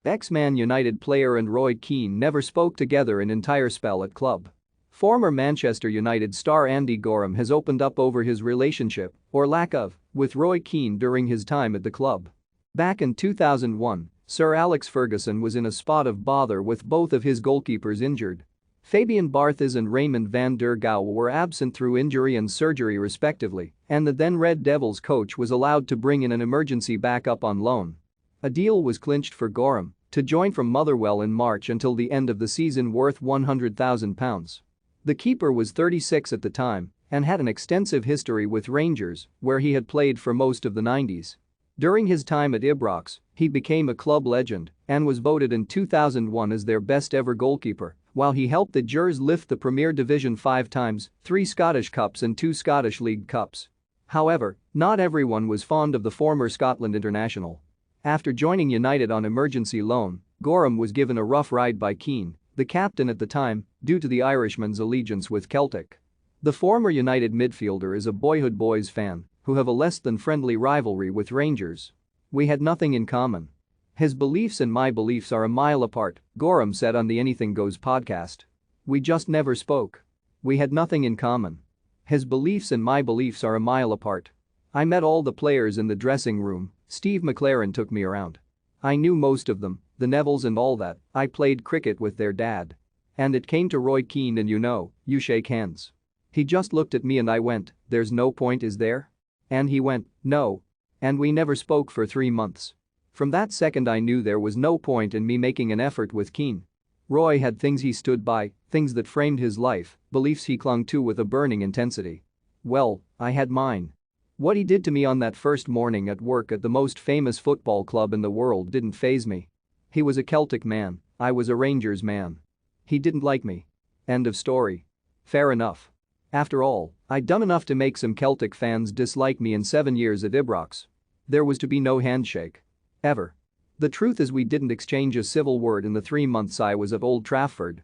Ex-Man United player and Roy Keane never spoke together an entire spell at club. Former Manchester United star Andy Gorham has opened up over his relationship, or lack of, with Roy Keane during his time at the club. Back in 2001, Sir Alex Ferguson was in a spot of bother with both of his goalkeepers injured. Fabian Barthez and Raymond van der Gouw were absent through injury and surgery respectively, and the then Red Devils coach was allowed to bring in an emergency backup on loan. A deal was clinched for Gorham to join from Motherwell in March until the end of the season worth £100,000. The keeper was 36 at the time and had an extensive history with Rangers, where he had played for most of the 90s. During his time at Ibrox, he became a club legend and was voted in 2001 as their best ever goalkeeper, while he helped the Gers lift the Premier Division 5 times, 3 Scottish Cups and 2 Scottish League Cups. However, not everyone was fond of the former Scotland international. After joining United on emergency loan, Gorham was given a rough ride by Keane, the captain at the time, due to the Irishman's allegiance with Celtic. The former United midfielder is a boyhood boys fan who have a less than friendly rivalry with Rangers. "We had nothing in common. His beliefs and my beliefs are a mile apart," Gorham said on the Anything Goes podcast. "We just never spoke. We had nothing in common. His beliefs and my beliefs are a mile apart. I met all the players in the dressing room, Steve McLaren took me around. I knew most of them, the Nevilles and all that, I played cricket with their dad. And it came to Roy Keane and you shake hands. He just looked at me and I went, 'There's no point, is there?' And he went, 'No.' And we never spoke for 3 months. From that second I knew there was no point in me making an effort with Keane. Roy had things he stood by, things that framed his life, beliefs he clung to with a burning intensity. Well, I had mine. What he did to me on that first morning at work at the most famous football club in the world didn't faze me. He was a Celtic man, I was a Rangers man. He didn't like me. End of story. Fair enough. After all, I'd done enough to make some Celtic fans dislike me in 7 years at Ibrox. There was to be no handshake. Ever. The truth is we didn't exchange a civil word in the 3 months I was at Old Trafford.